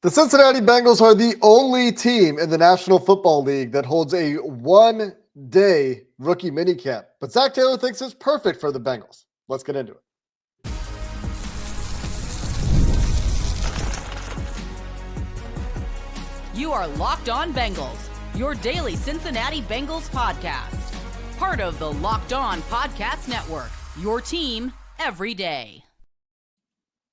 The Cincinnati Bengals are the only team in the National Football League that holds a one-day rookie minicamp. But Zach Taylor thinks it's perfect for the Bengals. Let's get into it. You are Locked On Bengals, your daily Cincinnati Bengals podcast. Part of the Locked On Podcast Network, your team every day.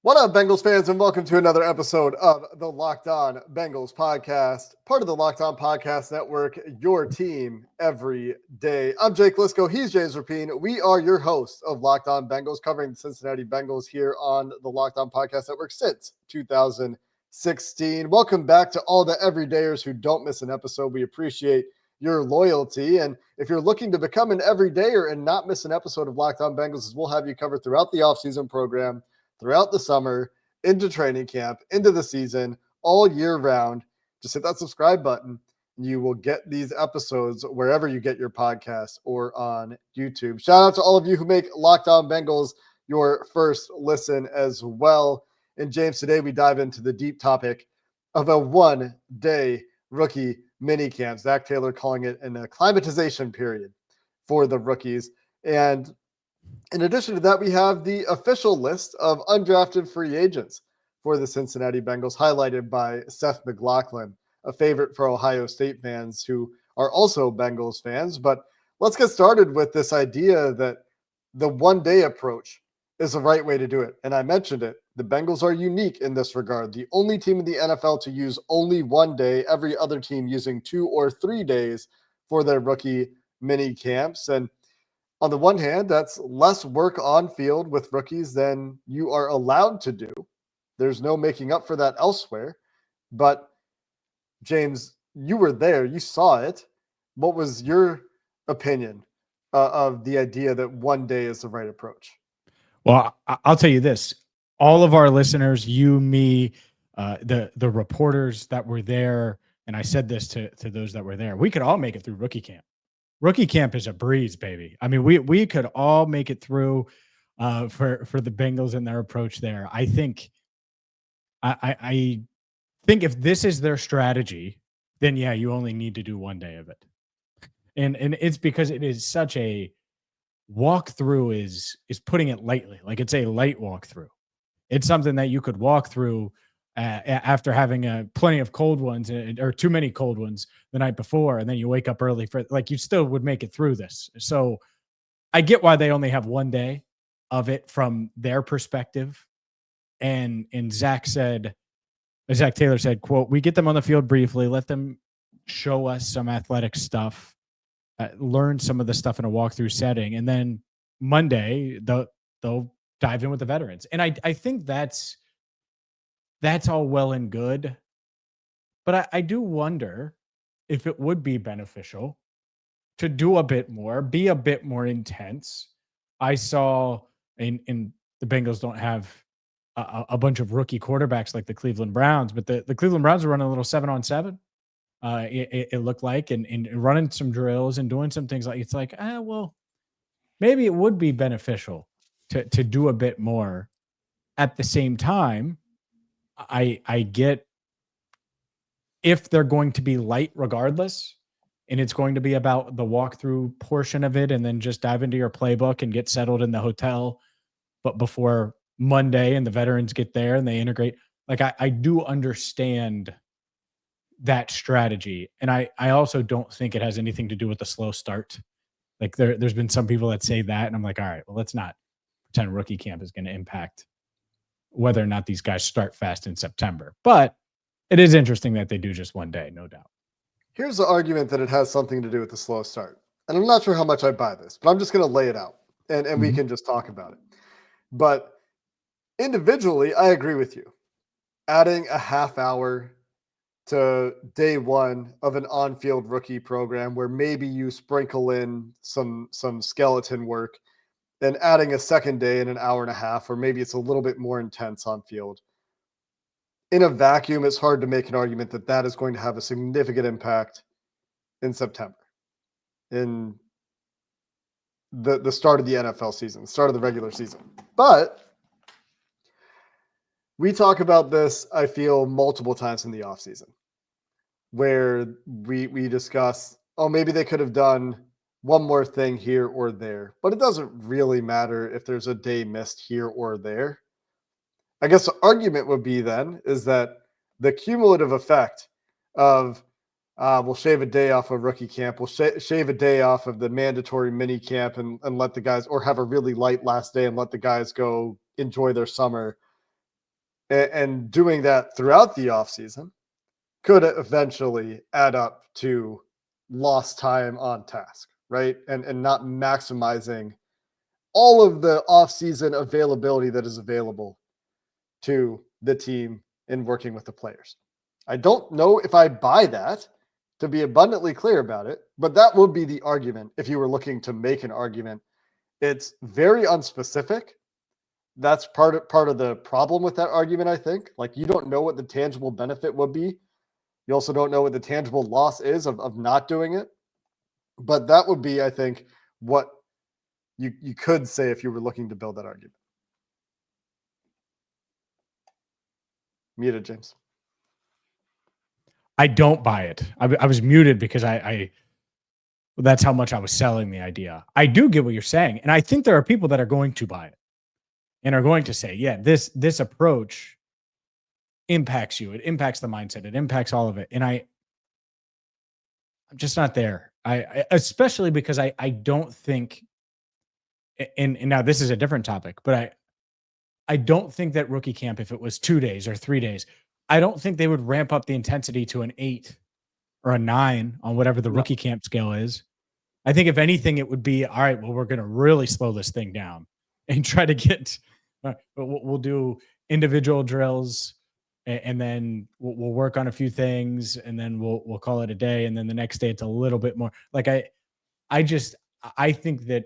What up, Bengals fans, and welcome to another episode of the Locked On Bengals podcast, part of the Locked On Podcast Network, your team every day. I'm Jake Lisco. He's James Rapine. We are your hosts of Locked On Bengals, covering the Cincinnati Bengals here on the Locked On Podcast Network since 2016. Welcome back to all the everydayers who don't miss an episode. We appreciate your loyalty. And if you're looking to become an everydayer and not miss an episode of Locked On Bengals, we'll have you covered throughout the offseason program, throughout the summer, into training camp, into the season, all year round. Just hit that subscribe button and you will get these episodes wherever you get your podcasts or on YouTube. Shout out to all of you who make Locked On Bengals your first listen as well. And James, today we dive into the deep topic of a one-day rookie minicamp. Zach Taylor calling it an acclimatization period for the rookies. And in addition to that, we have the official list of undrafted free agents for the Cincinnati Bengals, highlighted by Seth McLaughlin, a favorite for Ohio State fans who are also Bengals fans. But let's get started with this idea that the one-day approach is the right way to do it. And I mentioned it. The Bengals are unique in this regard. The only team in the NFL to use only one day, every other team using 2 or 3 days for their rookie mini camps. And on the one hand, that's less work on field with rookies than you are allowed to do. There's no making up for that elsewhere. But James, you were there. You saw it. What was your opinion of the idea that one day is the right approach? Well, I'll tell you this. All of our listeners, you, me, the reporters that were there, and I said this to those that were there, we could all make it through rookie camp. Rookie camp is a breeze, baby. I mean, we could all make it through for the Bengals and their approach there. I think if this is their strategy, then yeah, you only need to do one day of it. And it's because it is such a walkthrough is putting it lightly. Like, it's a light walkthrough. It's something that you could walk through after having plenty of cold ones or too many cold ones the night before, and then you wake up early for, like, you still would make it through this. So I get why they only have one day of it from their perspective. And Zach Taylor said, quote, "We get them on the field briefly, let them show us some athletic stuff, learn some of the stuff in a walkthrough setting, and then Monday they'll dive in with the veterans." And I think that's all well and good, but I do wonder if it would be beneficial to do a bit more, be a bit more intense. I saw in the Bengals don't have a bunch of rookie quarterbacks like the Cleveland Browns, but the Cleveland Browns are running a little 7-on-7. It looked like, and running some drills and doing some things like, it's like, well, maybe it would be beneficial to do a bit more. At the same time, I get if they're going to be light regardless, and it's going to be about the walkthrough portion of it, and then just dive into your playbook and get settled in the hotel. But before Monday and the veterans get there and they integrate, like, I do understand that strategy. And I also don't think it has anything to do with the slow start. Like, there's been some people that say that, and I'm like, all right, well, let's not pretend rookie camp is going to impact whether or not these guys start fast in September. But it is interesting that they do just one day, no doubt. Here's the argument that it has something to do with the slow start. And I'm not sure how much I buy this, but I'm just going to lay it out and we can just talk about it. But individually, I agree with you. Adding a half hour to day one of an on-field rookie program where maybe you sprinkle in some skeleton work, and adding a second day in an hour and a half, or maybe it's a little bit more intense on field. In a vacuum, it's hard to make an argument that that is going to have a significant impact in September, in the start of the NFL season, start of the regular season. But We talk about this, I feel, multiple times in the offseason where we discuss, oh, maybe they could have done one more thing here or there, but it doesn't really matter if there's a day missed here or there. I guess the argument would be then is that the cumulative effect of we'll shave a day off of rookie camp, we'll shave a day off of the mandatory mini camp and let the guys, or have a really light last day and let the guys go enjoy their summer. And doing that throughout the offseason could eventually add up to lost time on task, right? And not maximizing all of the offseason availability that is available to the team in working with the players. I don't know if I buy that, to be abundantly clear about it, but that would be the argument if you were looking to make an argument. It's very unspecific. That's part of the problem with that argument, I think. Like, you don't know what the tangible benefit would be. You also don't know what the tangible loss is of not doing it. But that would be, I think, what you could say if you were looking to build that argument. Muted, James. I don't buy it. I was muted because that's how much I was selling the idea. I do get what you're saying. And I think there are people that are going to buy it and are going to say, yeah, this approach impacts you. It impacts the mindset. It impacts all of it. And I'm just not there. I especially because I don't think, and now this is a different topic, but I don't think that rookie camp, if it was 2 days or 3 days, I don't think they would ramp up the intensity to an 8 or a 9 on whatever the rookie camp scale is. I think if anything, it would be, all right, well, we're going to really slow this thing down and try to get, we'll do individual drills and then we'll work on a few things and then we'll call it a day. And then the next day it's a little bit more like, I think that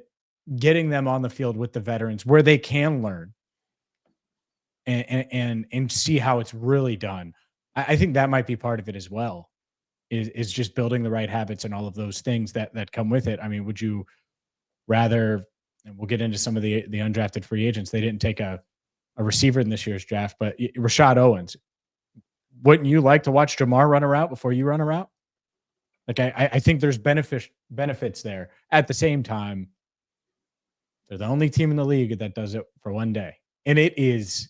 getting them on the field with the veterans where they can learn and see how it's really done. I think that might be part of it as well, is just building the right habits and all of those things that come with it. I mean, would you rather, and we'll get into some of the undrafted free agents, they didn't take a receiver in this year's draft, but Rashad Owens, wouldn't you like to watch Jamar run a route before you run a route? Like, I think there's benefits there. At the same time, they're the only team in the league that does it for one day. And it is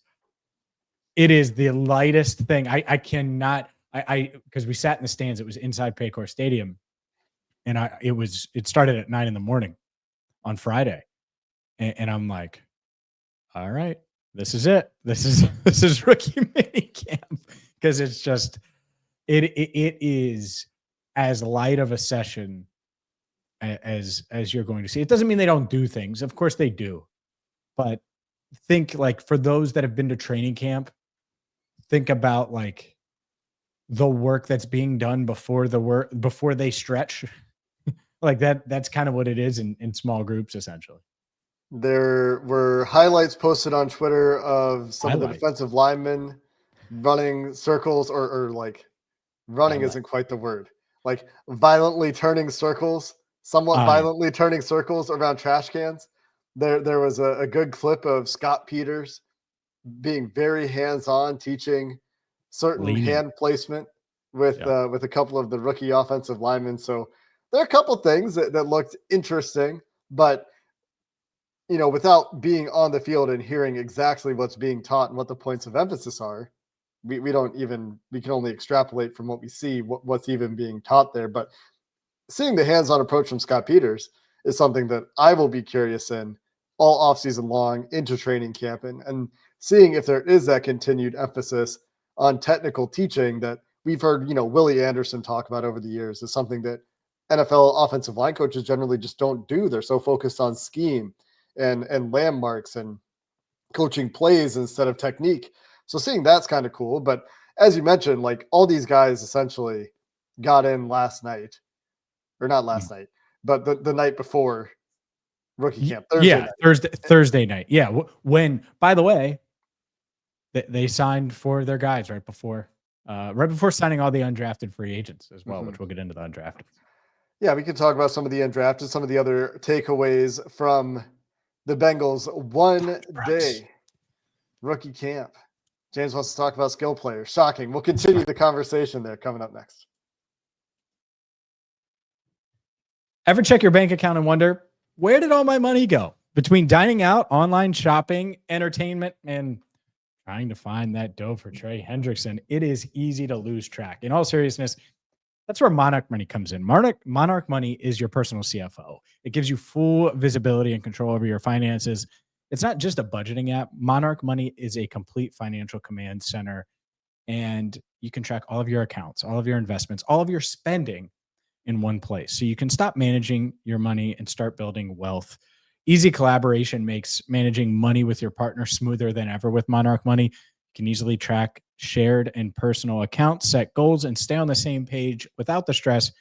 the lightest thing. I cannot, because we sat in the stands, it was inside Paycor Stadium. And it started at 9 a.m. on Friday. And I'm like, all right, this is it. This is rookie mini camp. Because it's just, it is as light of a session as you're going to see. It doesn't mean they don't do things. Of course they do. But think, like, for those that have been to training camp, think about like the work that's being done before they stretch. Like that's kind of what it is in small groups, essentially. There were highlights posted on Twitter of some of the defensive linemen running circles or like running isn't quite the word. Like violently turning circles, violently turning circles around trash cans. There was a good clip of Scott Peters being very hands-on, teaching certain hand placement with a couple of the rookie offensive linemen. So there are a couple things that looked interesting, but without being on the field and hearing exactly what's being taught and what the points of emphasis are, we can only extrapolate from what we see, what's even being taught there. But seeing the hands-on approach from Scott Peters is something that I will be curious in all offseason long into training camp and seeing if there is that continued emphasis on technical teaching that we've heard, Willie Anderson talk about over the years is something that NFL offensive line coaches generally just don't do. They're so focused on scheme and landmarks and coaching plays instead of technique. So seeing that's kind of cool. But as you mentioned, like all these guys essentially got in last night, or not last night, but the night before rookie camp. Thursday night. Yeah. When, by the way, they signed for their guys right before signing all the undrafted free agents as well, which we'll get into the undrafted. Yeah, we can talk about some of the undrafted, some of the other takeaways from the Bengals 1 day rookie camp. James wants to talk about skill players. Shocking. We'll continue the conversation there coming up next. Ever check your bank account and wonder, where did all my money go? Between dining out, online shopping, entertainment, and trying to find that dough for Trey Hendrickson, it is easy to lose track. In all seriousness, that's where Monarch Money comes in. Monarch Money is your personal CFO. It gives you full visibility and control over your finances. It's not just a budgeting app. Monarch Money is a complete financial command center, and you can track all of your accounts, all of your investments, all of your spending in one place. So you can stop managing your money and start building wealth. Easy collaboration makes managing money with your partner smoother than ever with Monarch Money. You can easily track shared and personal accounts, set goals, and stay on the same page without the stress.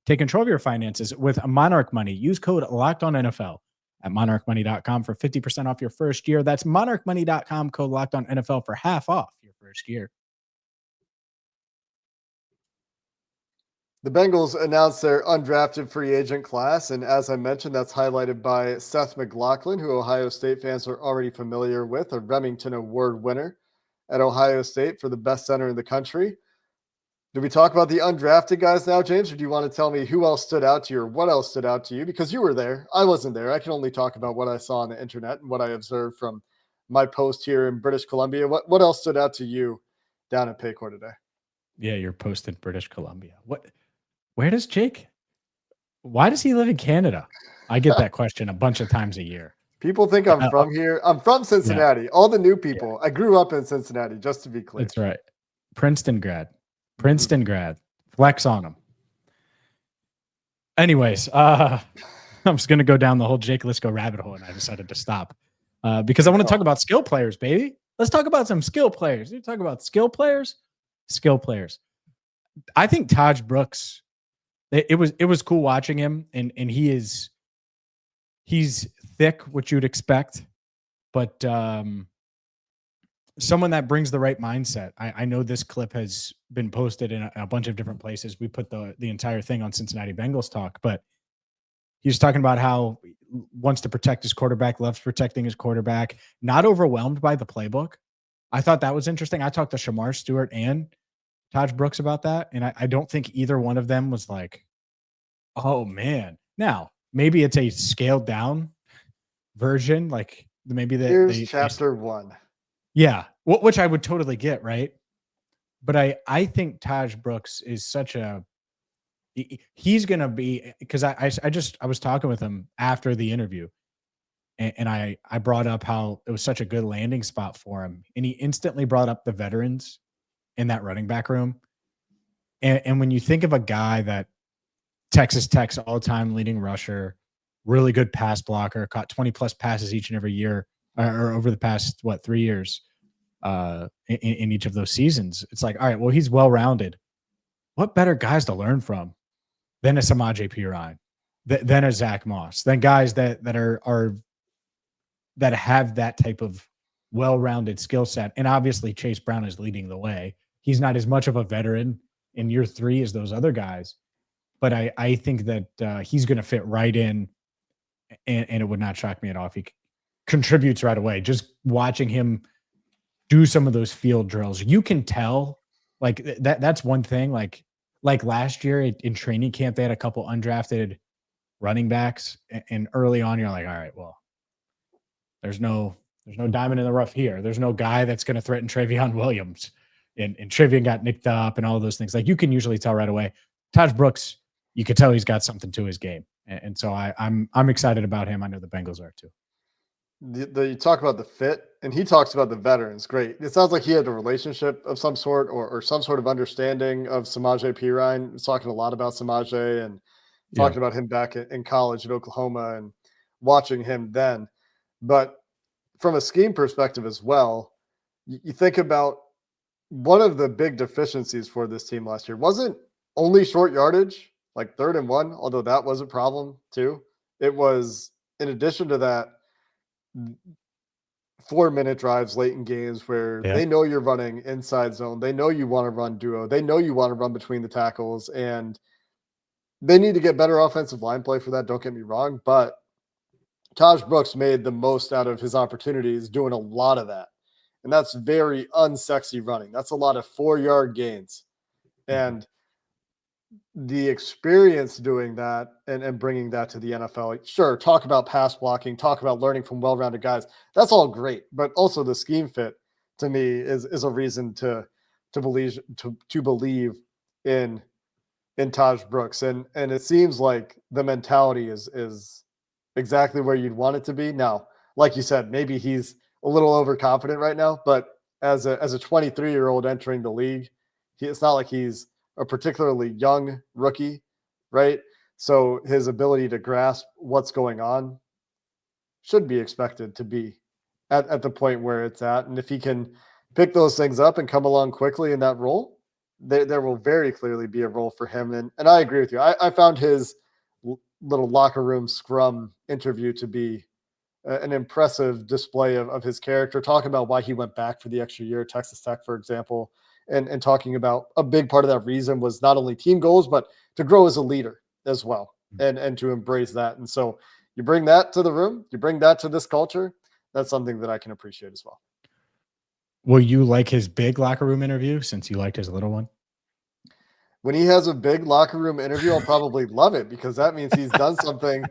Take control of your finances with Monarch Money. Use code LOCKEDONNFL at monarchmoney.com for 50% off your first year. That's monarchmoney.com, code LOCKEDONNFL for half off your first year. The Bengals announced their undrafted free agent class, and as I mentioned, that's highlighted by Seth McLaughlin, who Ohio State fans are already familiar with, a Remington Award winner at Ohio State for the best center in the country. Do we talk about the undrafted guys now, James, or do you want to tell me who else stood out to you or what else stood out to you? Because you were there. I wasn't there. I can only talk about what I saw on the internet and what I observed from my post here in British Columbia. What else stood out to you down at Paycor today? Yeah, you're post in British Columbia. Where does Jake? Why does he live in Canada? I get that question a bunch of times a year. People think I'm from here. I'm from Cincinnati. Yeah. All the new people. Yeah. I grew up in Cincinnati, just to be clear. That's right. Princeton grad. Flex on him. Anyways, I'm just going to go down the whole Jake Lisco rabbit hole, and I decided to stop because I want to talk about skill players, baby. Let's talk about some skill players. You talk about skill players. I think Tahj Brooks. It was cool watching him, and he's thick, what you'd expect, but someone that brings the right mindset. I know this clip has been posted in a bunch of different places. We put the entire thing on Cincinnati Bengals Talk, but he was talking about how he wants to protect his quarterback, loves protecting his quarterback, not overwhelmed by the playbook. I thought that was interesting. I talked to Shemar Stewart and Tahj Brooks about that, and I don't think either one of them was like, oh man. Now, maybe it's a scaled down version, like maybe here's chapter 1. Yeah, which I would totally get, right? But I think Tahj Brooks is he's gonna be, because I was talking with him after the interview, and I brought up how it was such a good landing spot for him, and he instantly brought up the veterans in that running back room. And when you think of a guy that Texas Tech's all-time leading rusher, really good pass blocker, caught 20 plus passes each and every year, or over the past 3 years in each of those seasons, it's like, all right, well, he's well-rounded. What better guys to learn from than a Samaje Perine, than a Zach Moss, than guys that have that type of well-rounded skill set? And obviously Chase Brown is leading the way. He's not as much of a veteran in year 3 as those other guys, but I think that he's going to fit right in, and it would not shock me at all if he contributes right away. Just watching him do some of those field drills, you can tell, like that's one thing. Like last year in training camp, they had a couple undrafted running backs, and early on, you're like, all right, well, there's no diamond in the rough here. There's no guy that's going to threaten Travion Williams. And Travion got nicked up and all of those things. Like, you can usually tell right away. Tahj Brooks, you could tell he's got something to his game. And so I'm excited about him. I know the Bengals are too. You talk about the fit, and he talks about the veterans. Great. It sounds like he had a relationship of some sort, or some sort of understanding of Samaje Perine. He's talking a lot about Samaje and talking about him back in college at Oklahoma and watching him then. But from a scheme perspective as well, you think about one of the big deficiencies for this team last year wasn't only short yardage, like 3rd and 1, although that was a problem too. It was, in addition to that, 4-minute drives late in games where they know you're running inside zone. They know you want to run duo. They know you want to run between the tackles, and they need to get better offensive line play for that. Don't get me wrong, but Tahj Brooks made the most out of his opportunities doing a lot of that And that's very unsexy running. That's a lot of 4-yard gains. And the experience doing that and bringing that to the NFL, sure, talk about pass blocking, talk about learning from well-rounded guys. That's all great. But also the scheme fit to me is a reason to believe in Tahj Brooks. And it seems like the mentality is exactly where you'd want it to be. Now, like you said, maybe he's a little overconfident right now, but as a 23-year-old entering the league, it's not like he's a particularly young rookie, right? So his ability to grasp what's going on should be expected to be at the point where it's at. And if he can pick those things up and come along quickly in that role, there will very clearly be a role for him. And I agree with you. I found his little locker room scrum interview to be an impressive display of his character, talking about why he went back for the extra year at Texas Tech, for example, and talking about a big part of that reason was not only team goals, but to grow as a leader as well and to embrace that. And so you bring that to the room, you bring that to this culture. That's something that I can appreciate as well. Will you like his big locker room interview since you liked his little one? When he has a big locker room interview, I'll probably love it because that means he's done something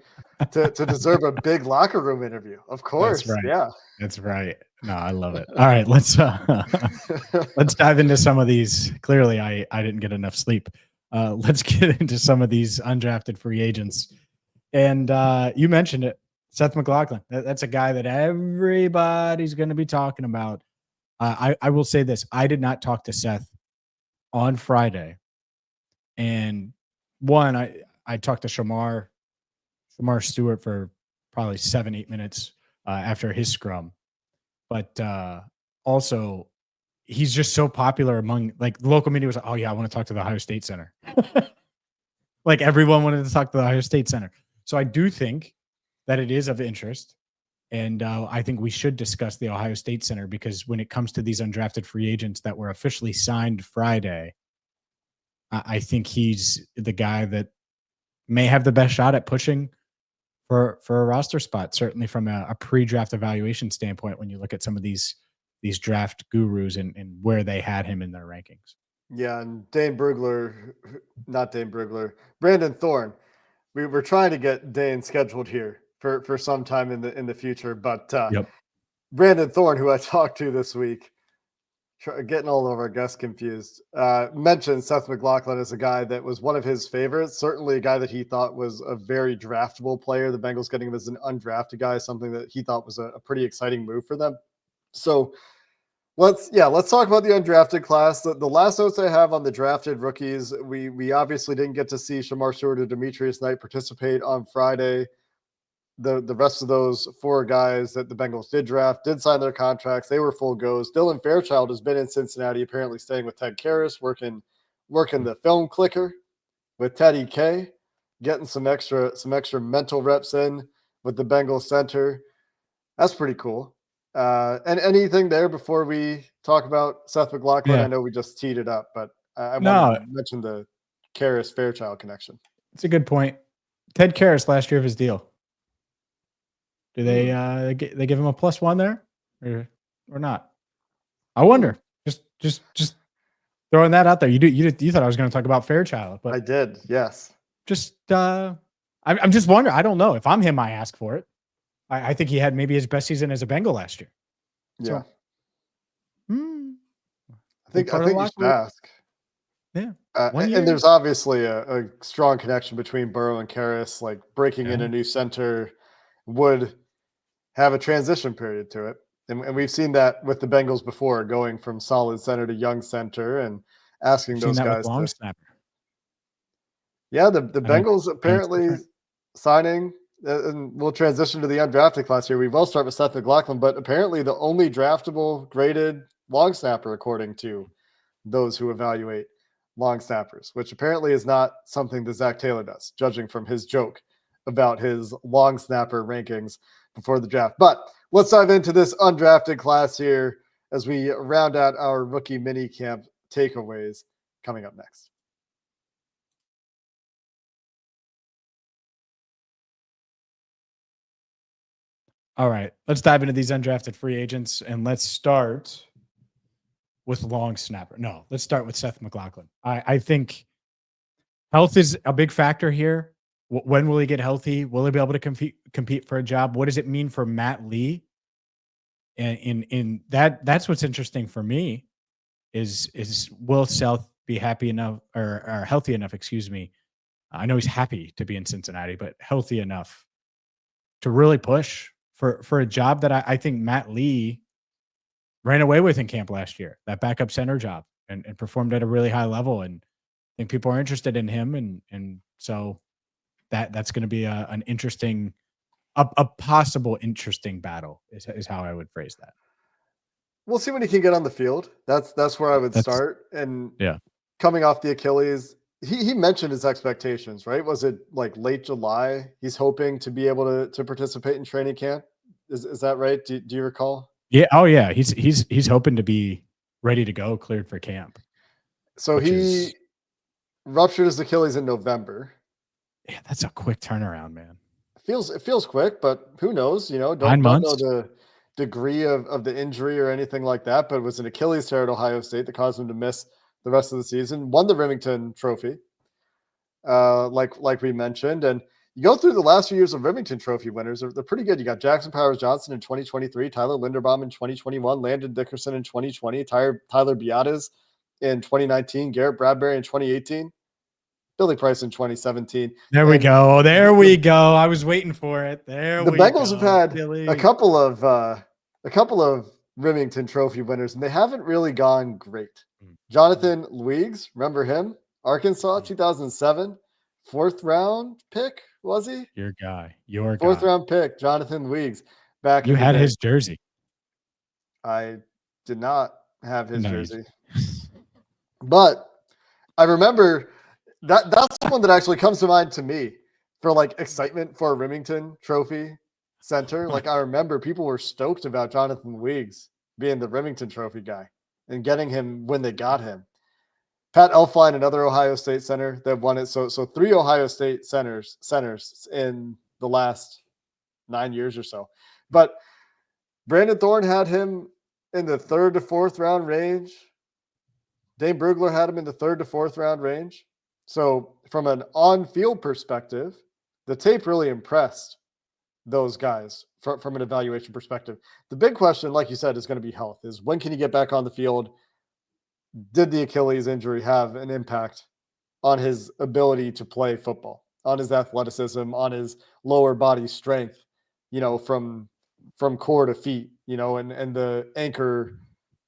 to deserve a big locker room interview. Of course. That's right. Yeah. That's right. No, I love it. All right, let's dive into some of these. Clearly, I didn't get enough sleep. Let's get into some of these undrafted free agents. And you mentioned it, Seth McLaughlin. That's a guy that everybody's going to be talking about. I will say this. I did not talk to Seth on Friday. And one, I talked to Shemar Stewart for probably 7-8 minutes after his scrum. But also, he's just so popular among like local media was like, oh, yeah, I want to talk to the Ohio State Center. Like everyone wanted to talk to the Ohio State Center. So I do think that it is of interest. And I think we should discuss the Ohio State Center because when it comes to these undrafted free agents that were officially signed Friday, I think he's the guy that may have the best shot at pushing for a roster spot, certainly from a pre-draft evaluation standpoint, when you look at some of these draft gurus and where they had him in their rankings. Yeah, and Brandon Thorne. We were trying to get Dane scheduled here for some time in the future, but Yep. Brandon Thorne, who I talked to this week, getting all of our guests confused, mentioned Seth McLaughlin as a guy that was one of his favorites, certainly a guy that he thought was a very draftable player. The Bengals getting him as an undrafted guy, something that he thought was a pretty exciting move for them. So let's talk about the undrafted class. The last notes I have on the drafted rookies, we obviously didn't get to see Shemar Stewart or Demetrius Knight participate on Friday. The rest of those 4 guys that the Bengals did draft did sign their contracts. They were full goes. Dylan Fairchild has been in Cincinnati, apparently staying with Ted Karras, working the film clicker with Teddy K, getting some extra mental reps in with the Bengals center. That's pretty cool. And anything there before we talk about Seth McLaughlin? Yeah. I know we just teed it up, but I No. wanted to mention the Karras Fairchild connection. It's a good point. Ted Karras last year of his deal. Do they give him a +1 there or not? I wonder. Just throwing that out there. You thought I was going to talk about Fairchild, but I did. Yes. Just I'm just wondering. I don't know. If I'm him, I ask for it. I think he had maybe his best season as a Bengal last year. Yeah. So, I think you should ask. Yeah. And there's obviously a strong connection between Burrow and Karras. Like breaking in a new center would have a transition period to it. And we've seen that with the Bengals before, going from solid center to young center and asking those guys long snapper. Yeah, the Bengals apparently signing, and we'll transition to the undrafted class here. We will start with Seth McLaughlin, but apparently the only draftable graded long snapper, according to those who evaluate long snappers, which apparently is not something that Zach Taylor does, judging from his joke about his long snapper rankings before the draft. But let's dive into this undrafted class here as we round out our rookie mini camp takeaways coming up next. All right, let's dive into these undrafted free agents, and let's start with long snapper. No, let's start with Seth McLaughlin. I think health is a big factor here. When will he get healthy? Will he be able to compete for a job? What does it mean for Matt Lee? And in that's what's interesting for me is will Seth be happy enough or healthy enough? Excuse me. I know he's happy to be in Cincinnati, but healthy enough to really push for a job that I think Matt Lee ran away with in camp last year, that backup center job, and performed at a really high level. And I think people are interested in him. And so that's going to be an interesting, a possible interesting battle is how I would phrase that. We'll see when he can get on the field. That's where I would start. And yeah, coming off the Achilles, he mentioned his expectations, right? Was it like late July? He's hoping to be able to participate in training camp. Is that right? Do you recall? Yeah. Oh yeah. He's hoping to be ready to go, cleared for camp. So he ruptured his Achilles in November. Yeah, that's a quick turnaround, man. It feels quick, but who knows? Don't know the degree of the injury or anything like that. But it was an Achilles tear at Ohio State that caused him to miss the rest of the season. Won the Remington Trophy, like we mentioned, and you go through the last few years of Remington Trophy winners. They're pretty good. You got Jackson Powers Johnson in 2023, Tyler Linderbaum in 2021, Landon Dickerson in 2020, Tyler Biadasz in 2019, Garrett Bradbury in 2018. Billy Price in 2017. There we go. There we go. I was waiting for it. The Bengals have had Billy. a couple of Remington Trophy winners, and they haven't really gone great. Jonathan Luigs, remember him? Arkansas, 2007, 4th round pick, was he? Your guy. 4th round pick, Jonathan Luigs. Back you had his jersey. I did not have his jersey, but I remember. That's one that actually comes to mind to me for like excitement for a Remington Trophy center. Like I remember people were stoked about Jonathan Luigs being the Remington Trophy guy and getting him when they got him. Pat Elflein, another Ohio State center that won it. So 3 Ohio State centers in the last 9 years or so. But Brandon Thorne had him in the 3rd to 4th round range. Dane Brugler had him in the 3rd to 4th round range. So from an on-field perspective, the tape really impressed those guys from an evaluation perspective. The big question, like you said, is going to be health. Is when can you get back on the field? Did the Achilles injury have an impact on his ability to play football, on his athleticism, on his lower body strength, from core to feet, and the anchor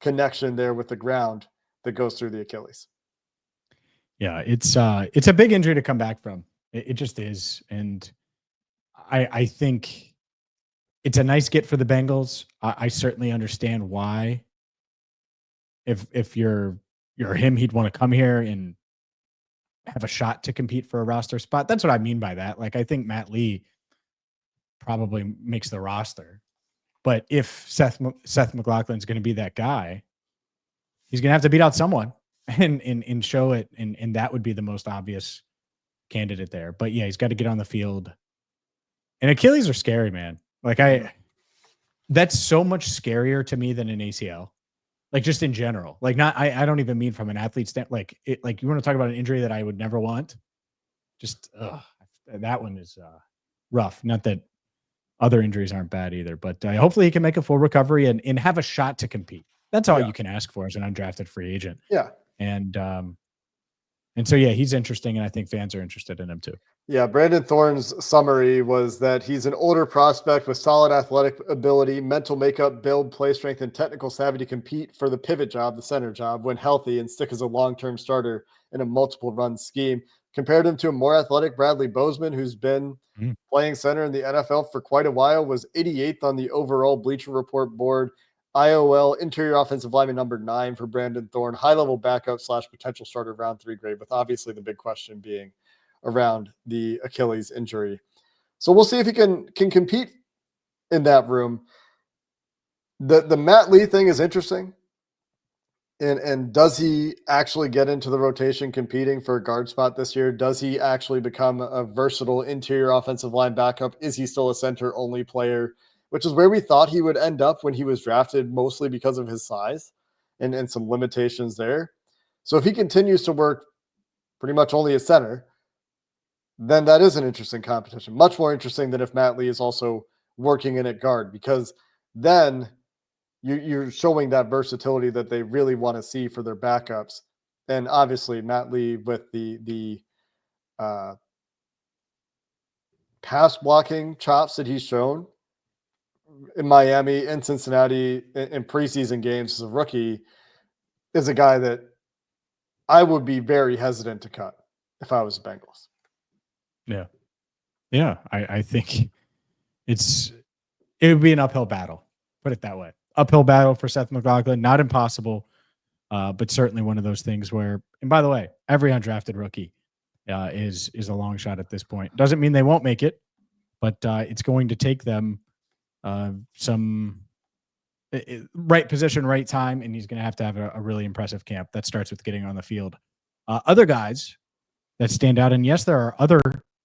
connection there with the ground that goes through the Achilles? Yeah, it's a big injury to come back from. It just is. And I think it's a nice get for the Bengals. I certainly understand why. If you're him, he'd want to come here and have a shot to compete for a roster spot. That's what I mean by that. Like, I think Matt Lee probably makes the roster. But if Seth McLaughlin's going to be that guy, he's going to have to beat out someone. And show it, and that would be the most obvious candidate there. But yeah, he's got to get on the field. And Achilles are scary, man. Like that's so much scarier to me than an ACL. Like just in general. Like I don't even mean from an athlete standpoint. Like you want to talk about an injury that I would never want. Just that one is rough. Not that other injuries aren't bad either, but hopefully he can make a full recovery and have a shot to compete. That's all you can ask for as an undrafted free agent. Yeah. And so, yeah, he's interesting, and I think fans are interested in him too. Yeah, Brandon Thorne's summary was that he's an older prospect with solid athletic ability, mental makeup, build, play strength, and technical savvy to compete for the pivot job, the center job, when healthy and stick as a long-term starter in a multiple-run scheme. Compared him to a more athletic Bradley Bozeman, who's been playing center in the NFL for quite a while, was 88th on the overall Bleacher Report board. IOL, interior offensive lineman number 9 for Brandon Thorne, high-level backup / potential starter round 3 grade, with obviously the big question being around the Achilles injury. So we'll see if he can compete in that room. The Matt Lee thing is interesting. And does he actually get into the rotation competing for a guard spot this year? Does he actually become a versatile interior offensive line backup? Is he still a center-only player? which is where we thought he would end up when he was drafted, mostly because of his size and some limitations there. So if he continues to work pretty much only at center, then that is an interesting competition. Much more interesting than if Matt Lee is also working in at guard, because then you're showing that versatility that they really want to see for their backups. And obviously Matt Lee with the pass blocking chops that he's shown in Miami and Cincinnati in preseason games as a rookie is a guy that I would be very hesitant to cut if I was the Bengals. Yeah. Yeah. I think it would be an uphill battle. Put it that way. Uphill battle for Seth McLaughlin. Not impossible, but certainly one of those things where, and by the way, every undrafted rookie is a long shot at this point. Doesn't mean they won't make it, but it's going to take them some right position, right time, and he's going to have a really impressive camp that starts with getting on the field. Other guys that stand out, and yes, there are other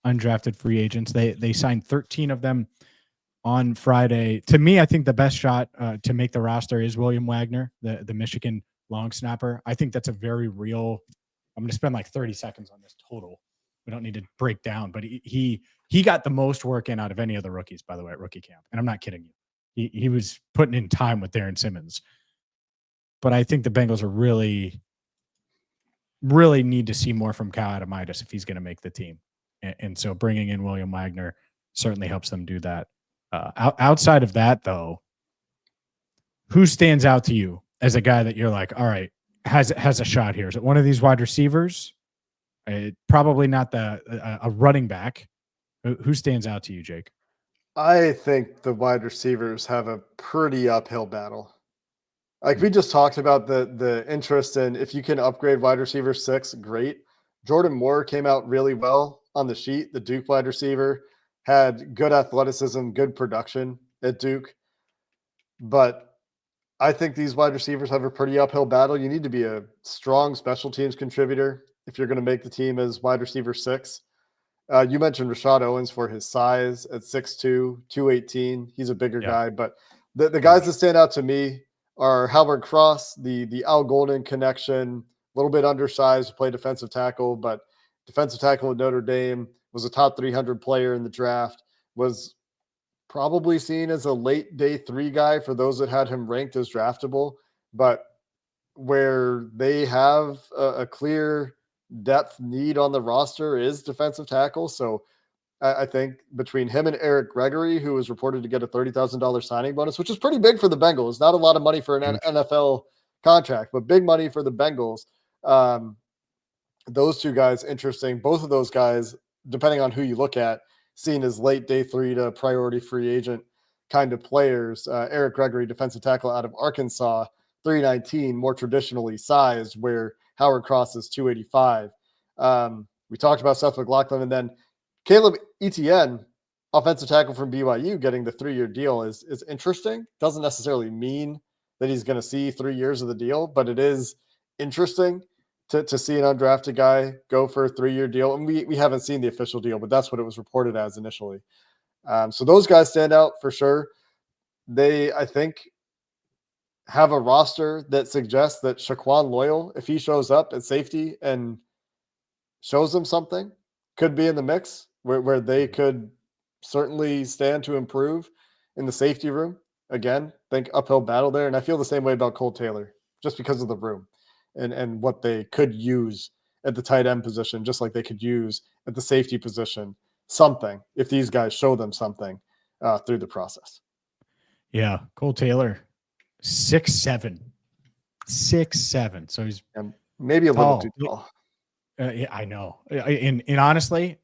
undrafted free agents. They signed 13 of them on Friday. To me, I think the best shot to make the roster is William Wagner, the Michigan long snapper. I think that's a very real. I'm going to spend like 30 seconds on this total. We don't need to break down, but he got the most work in out of any of the rookies, by the way, at rookie camp. And I'm not kidding you. He was putting in time with Darren Simmons. But I think the Bengals are really need to see more from Cal Adamitis if he's going to make the team. And so bringing in William Wagner certainly helps them do that. Outside of that, though, who stands out to you as a guy that you're like, all right, has a shot here? Is it one of these wide receivers? Probably not a running back. Who stands out to you, Jake? I think the wide receivers have a pretty uphill battle. Like we just talked about the interest in, if you can upgrade wide receiver 6, great. Jordan Moore came out really well on the sheet. The Duke wide receiver had good athleticism, good production at Duke. But I think these wide receivers have a pretty uphill battle. You need to be a strong special teams contributor if you're going to make the team as wide receiver 6. You mentioned Rashad Owens for his size at 6'2", 218. He's a bigger guy. But the guys that stand out to me are Howard Cross, the Al Golden connection, a little bit undersized, play defensive tackle, but defensive tackle at Notre Dame, was a top 300 player in the draft, was probably seen as a late day 3 guy for those that had him ranked as draftable, but where they have a clear depth need on the roster is defensive tackle. So I think between him and Eric Gregory, who was reported to get a $30,000 signing bonus, which is pretty big for the Bengals, not a lot of money for an NFL contract, but big money for the Bengals. Those two guys, interesting. Both of those guys, depending on who you look at, seen as late day 3 to priority free agent kind of players. Eric Gregory, defensive tackle out of Arkansas, 319, more traditionally sized, where Howard Cross is 285. We talked about Seth McLaughlin, and then Caleb Etienne, offensive tackle from BYU, getting the 3-year deal is interesting. Doesn't necessarily mean that he's going to see 3 years of the deal, but it is interesting to see an undrafted guy go for a 3-year deal. And we haven't seen the official deal, but that's what it was reported as initially. So those guys stand out for sure. They, I think, have a roster that suggests that Shaquan Loyal, if he shows up at safety and shows them something, could be in the mix where they could certainly stand to improve in the safety room. Again, think uphill battle there. And I feel the same way about Cole Taylor, just because of the room and what they could use at the tight end position, just like they could use at the safety position, something, if these guys show them something through the process. Yeah. Cole Taylor, 6'7", 6'7". So he's maybe a little too tall. Yeah, I know. And honestly,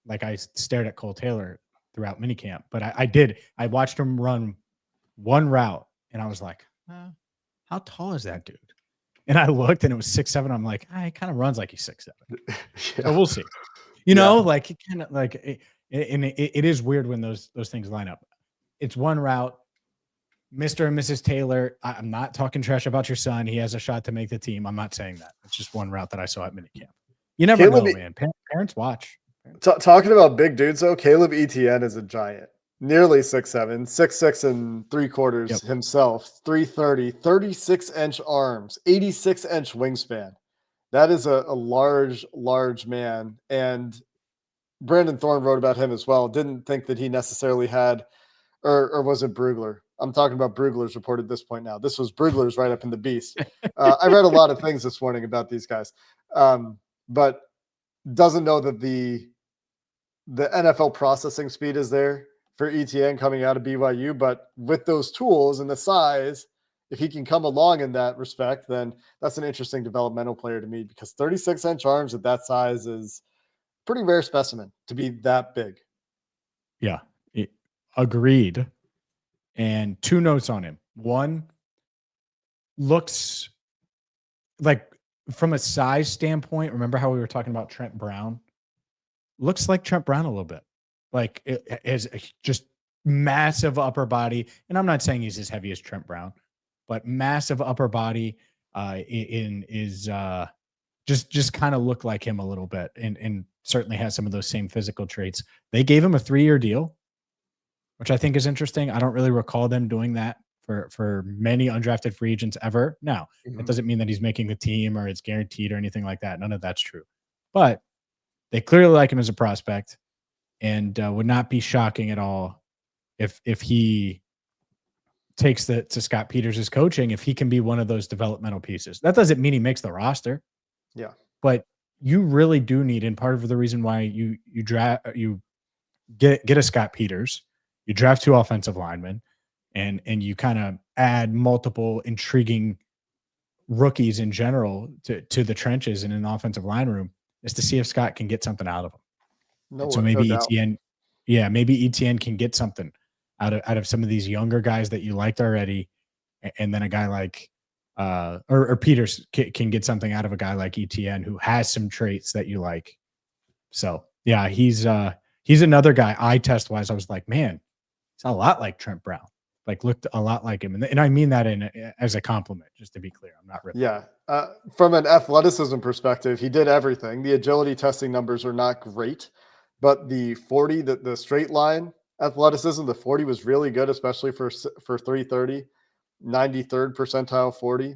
like I stared at Cole Taylor throughout minicamp, but I watched him run one route and I was like, how tall is that dude? And I looked and it was 6'7". I'm like, he kind of runs like he's 6'7". Yeah. So we'll see. You know, like it kind of like, it is weird when those things line up. It's one route. Mr. and Mrs. Taylor, I'm not talking trash about your son. He has a shot to make the team. I'm not saying that. It's just one route that I saw at minicamp. You never know, man. Parents watch. Talking about big dudes, though, Caleb Etienne is a giant. Nearly 6'7", 6'6" and 3/4 Yep. himself, 330, 36-inch arms, 86-inch wingspan. That is a large, large man. And Brandon Thorne wrote about him as well. Didn't think that he necessarily had, or was it Brugler? I'm talking about Brugler's report at this point now. This was Brugler's right up in the beast. I read a lot of things this morning about these guys, but doesn't know that the NFL processing speed is there for ETN coming out of BYU, but with those tools and the size, if he can come along in that respect, then that's an interesting developmental player to me, because 36-inch arms at that size is pretty rare specimen to be that big. Yeah, agreed. And 2 notes on him. One, looks like, from a size standpoint, remember how we were talking about Trent Brown? Looks like Trent Brown a little bit. Like, it is just massive upper body. And I'm not saying he's as heavy as Trent Brown, but massive upper body just kind of look like him a little bit, and certainly has some of those same physical traits. They gave him a 3-year deal, which I think is interesting. I don't really recall them doing that for many undrafted free agents ever. Now, that doesn't mean that he's making the team or it's guaranteed or anything like that. None of that's true. But they clearly like him as a prospect, and would not be shocking at all if he takes to Scott Peters' coaching, if he can be one of those developmental pieces. That doesn't mean he makes the roster. Yeah. But you really do need, and part of the reason why you get a Scott Peters, you draft 2 offensive linemen, and you kind of add multiple intriguing rookies in general to the trenches in an offensive line room, is to see if Scott can get something out of them. So maybe ETN, maybe ETN can get something out of some of these younger guys that you liked already, and then a guy like or Peters can get something out of a guy like ETN who has some traits that you like. So yeah, he's another guy. Eye test wise, I was like, man, he's a lot like Trent Brown. Like, looked a lot like him, and I mean that as a compliment, just to be clear. I'm not ripping. Yeah, from an athleticism perspective, he did everything. The agility testing numbers are not great, but the 40, the straight line athleticism, the 40 was really good, especially for 330, 93rd percentile 40,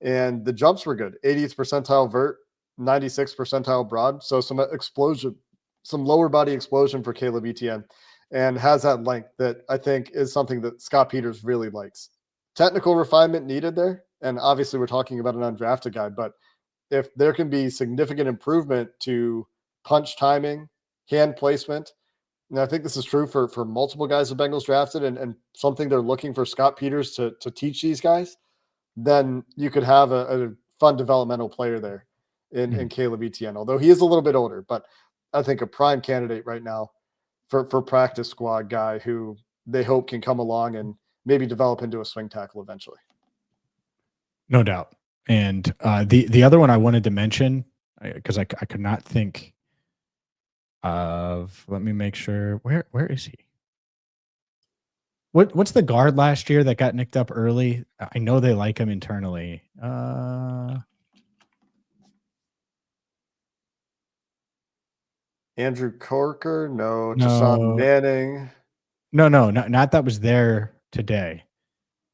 and the jumps were good, 80th percentile vert, 96th percentile broad. So some explosion, some lower body explosion for Caleb Etienne, and has that length that I think is something that Scott Peters really likes. Technical refinement needed there, and obviously we're talking about an undrafted guy, but if there can be significant improvement to punch timing, hand placement, and I think this is true for multiple guys the Bengals drafted, and something they're looking for Scott Peters to teach these guys, then you could have a fun developmental player there in Caleb Etienne, although he is a little bit older, but I think a prime candidate right now for practice squad guy who they hope can come along and maybe develop into a swing tackle eventually. No doubt. And the other one I wanted to mention, because I could not think of, let me make sure, where is he? What's the guard last year that got nicked up early? I know they like him internally. Andrew Corker? No. Deshaun Manning? No, not that was there today.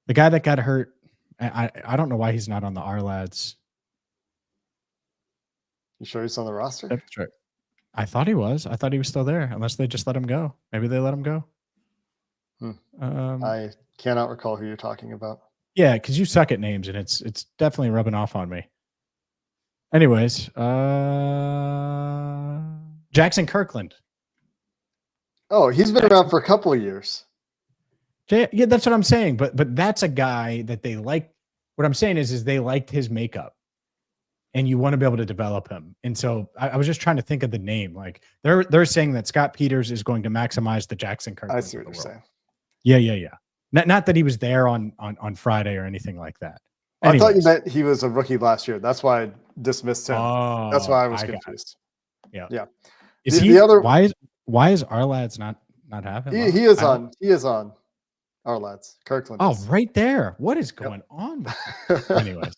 The guy that got hurt, I don't know why he's not on the R-Lads. You sure he's on the roster? That's right. I thought he was. I thought he was still there, unless they just let him go. Maybe they let him go. I cannot recall who you're talking about. Yeah, because you suck at names, and it's definitely rubbing off on me. Anyways, Jackson Kirkland. Oh, he's been around for a couple of years. Yeah, that's what I'm saying. But that's a guy that they like. What I'm saying is they liked his makeup, and you want to be able to develop him. And so I was just trying to think of the name. Like they're saying that Scott Peters is going to maximize the Jackson Kirkland. I see what you're saying. Yeah. Not that he was there on Friday or anything like that. Anyways. I thought you meant he was a rookie last year. That's why I dismissed him. Oh, that's why I was confused. Yeah. Is the other? Why is Our-Lads not having? He is on Our-Lads. Kirkland. Oh, right there. What is going on? Anyways,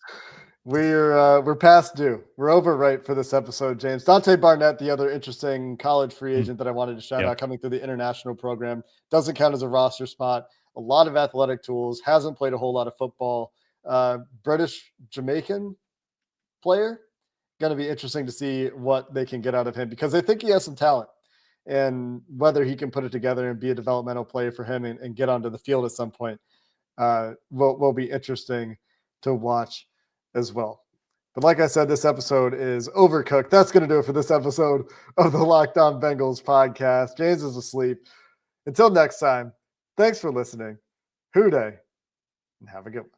We're past due. We're overripe for this episode, James. Dante Barnett, the other interesting college free agent that I wanted to shout out, coming through the international program, doesn't count as a roster spot. A lot of athletic tools, hasn't played a whole lot of football. British Jamaican player. Going to be interesting to see what they can get out of him, because I think he has some talent, and whether he can put it together and be a developmental player for him and get onto the field at some point will be interesting to watch as well. But like I said, this episode is overcooked. That's going to do it for this episode of the Locked On Bengals podcast. James is asleep. Until next time, thanks for listening. Hoo day, and have a good one.